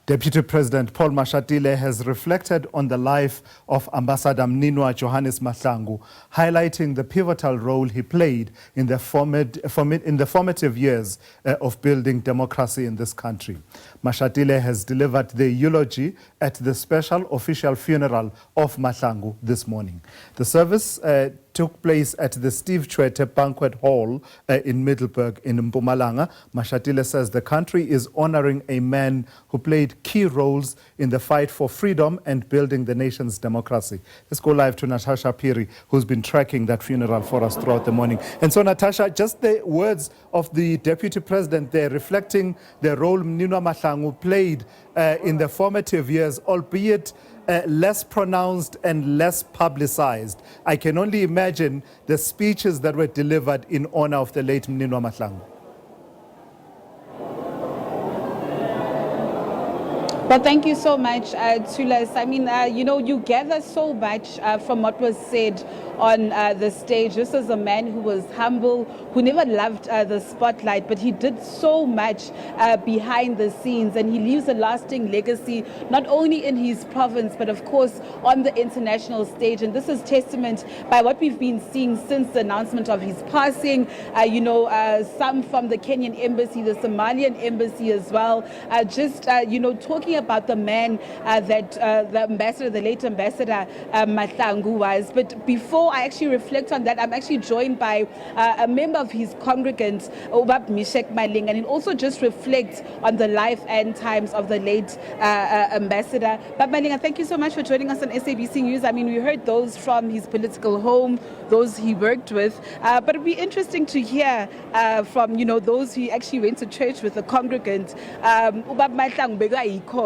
Deputy President Paul Mashatile has reflected on the life of Ambassador Mninwa Johannes Mahlangu, highlighting the pivotal role he played in the formative years of building democracy in this country. Mashatile has delivered the eulogy at the special official funeral of Mahlangu this morning. The service took place at the Steve Tshwete Banquet Hall in Middelburg in Mpumalanga. Mashatile says the country is honoring a man who played key roles in the fight for freedom and building the nation's democracy. Let's go live to Natasha Phiri, who's been tracking that funeral for us throughout the morning. And so, Natasha, just the words of the Deputy President there, reflecting the role Mninwa Mahlangu played in the formative years, albeit less pronounced and less publicized. I can only imagine the speeches that were delivered in honor of the late Mninwa Mahlangu. Well, thank you so much, Tulas. I mean, you gather so much from what was said on the stage. This is a man who was humble, who never loved the spotlight, but he did so much behind the scenes, and he leaves a lasting legacy, not only in his province, but of course on the international stage. And this is testament by what we've been seeing since the announcement of his passing. Some from the Kenyan embassy, the Somalian embassy as well, talking about the man that the late Ambassador Mahlangu was. But before I actually reflect on that, I'm actually joined by a member of his congregants, Malangu, and it also just reflects on the life and times of the late Ambassador. But Malangu, thank you so much for joining us on SABC News. I mean, we heard those from his political home, those he worked with, but it'd be interesting to hear from those he actually went to church with, the congregant.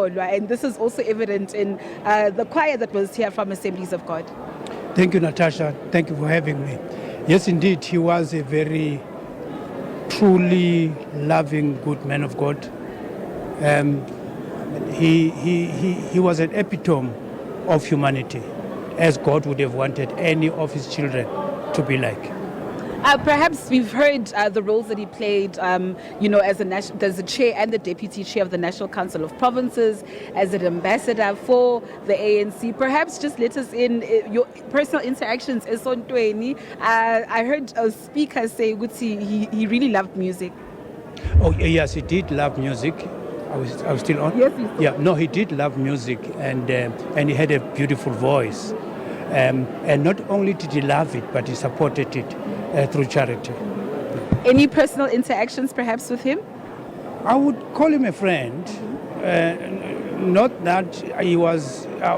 And this is also evident in the choir that was here from Assemblies of God. Thank you, Natasha. Thank you for having me. Yes, indeed, he was a very truly loving, good man of God. He was an epitome of humanity, as God would have wanted any of his children to be like. Perhaps we've heard the roles that he played, as the chair and the deputy chair of the National Council of Provinces, as an ambassador for the ANC. Perhaps just let us in your personal interactions. I heard a speaker say he really loved music. Oh yes, he did love music. I was still on. Yes, yeah. No, he did love music, and he had a beautiful voice. And not only did he love it, but he supported it through charity. Any personal interactions perhaps with him? I would call him a friend. Not that he was, I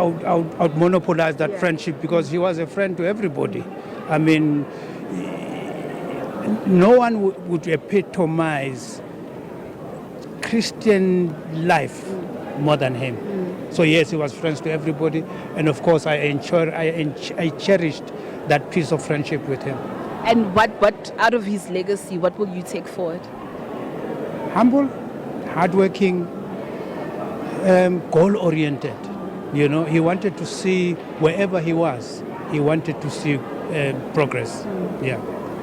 would monopolize that friendship, because he was a friend to everybody. I mean, no one would epitomize Christian life more than him. So yes, he was friends to everybody, and of course I cherished that piece of friendship with him. And what out of his legacy, what will you take forward? Humble, hardworking, goal-oriented. He wanted to see wherever he was, he wanted to see progress. Yeah.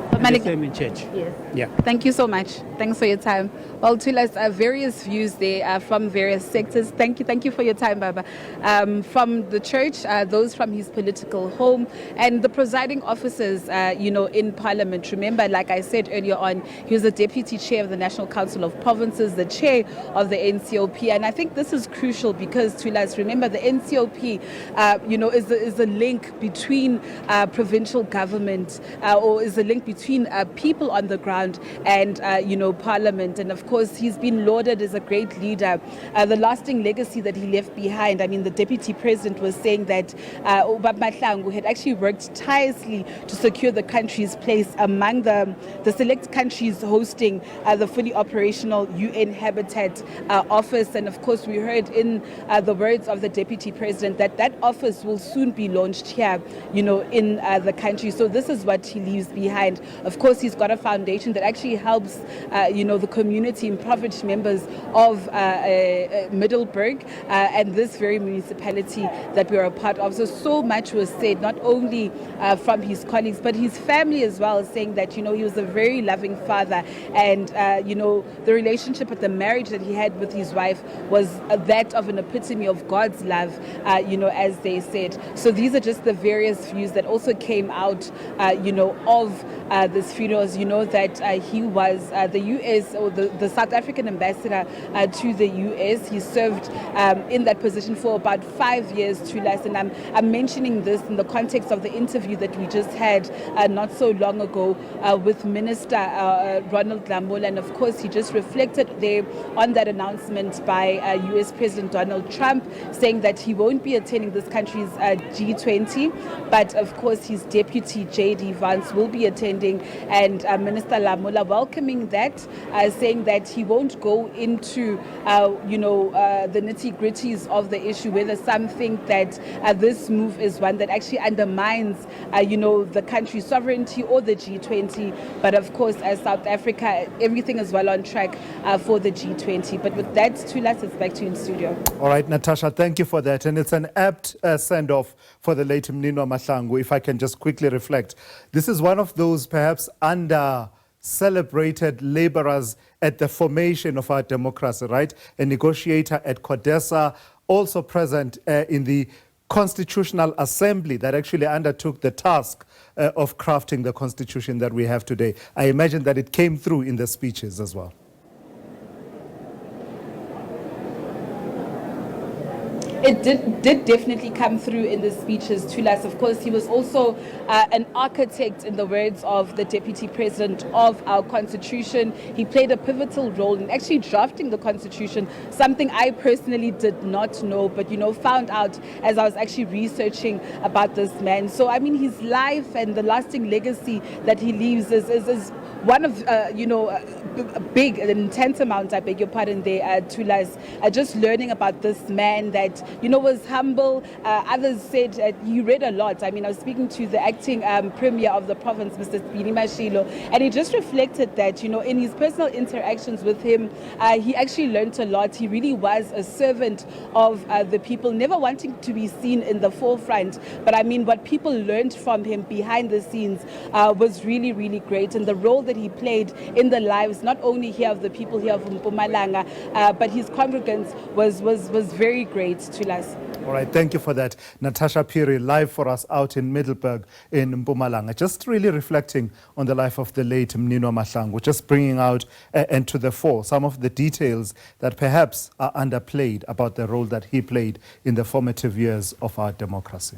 The same in church. Yes. Yeah. Thank you so much. Thanks for your time. Well, Tulas, various views there from various sectors. Thank you for your time, Baba. From the church, those from his political home, and the presiding officers, in Parliament. Remember, like I said earlier on, he was the deputy chair of the National Council of Provinces, the chair of the NCOP, and I think this is crucial because, Tulas, remember the NCOP, is a link between provincial government, or is a link between people on the ground and Parliament. And of course he's been lauded as a great leader. The lasting legacy that he left behind, I mean, the Deputy President was saying that Mahlangu had actually worked tirelessly to secure the country's place among the select countries hosting the fully operational UN Habitat office. And of course we heard in the words of the Deputy President that office will soon be launched here in the country. So this is what he leaves behind. Of course, he's got a foundation that actually helps the community, impoverished members of Middelburg and this very municipality that we are a part of. So much was said, not only from his colleagues, but his family as well, saying that, he was a very loving father, and, the relationship and the marriage that he had with his wife was that of an epitome of God's love, as they said. So these are just the various views that also came out, of this funeral. As you know, that he was the U.S. or the South African ambassador to the U.S. He served in that position for about 5 years, Tulas, and I'm mentioning this in the context of the interview that we just had not so long ago with Minister Ronald Lamola, and of course he just reflected there on that announcement by U.S. President Donald Trump, saying that he won't be attending this country's G20, but of course his deputy J.D. Vance will be attending, and Minister Lamola welcoming that, saying that he won't go into the nitty-gritties of the issue, whether some think that this move is one that actually undermines the country's sovereignty or the G20, but of course as South Africa, everything is well on track for the G20. But with that, Tulas, it's back to you in studio. All right, Natasha, thank you for that. And it's an apt send-off for the late Mninwa Mahlangu. If I can just quickly reflect, this is one of those perhaps celebrated laborers at the formation of our democracy, right? A negotiator at CODESA, also present in the Constitutional Assembly that actually undertook the task of crafting the constitution that we have today. I imagine that it came through in the speeches as well. It did definitely come through in the speeches, Tulas. Of course, he was also an architect, in the words of the Deputy President, of our Constitution. He played a pivotal role in actually drafting the Constitution, something I personally did not know, but, found out as I was actually researching about this man. So, I mean, his life and the lasting legacy that he leaves is one of, a big, an intense amount, I beg your pardon there, Tulas. Just learning about this man that, was humble. Others said he read a lot. I mean, I was speaking to the acting premier of the province, Mr. Steve Tshwete, and he just reflected that, in his personal interactions with him, he actually learned a lot. He really was a servant of the people, never wanting to be seen in the forefront. But I mean, what people learned from him behind the scenes was really, really great. And the role that he played in the lives, not only here of the people here of Mpumalanga, but his congregants was very great to us. All right, thank you for that. Natasha Phiri, live for us out in Middelburg in Mpumalanga. Just really reflecting on the life of the late Mninwa Mahlangu, just bringing out and to the fore some of the details that perhaps are underplayed about the role that he played in the formative years of our democracy.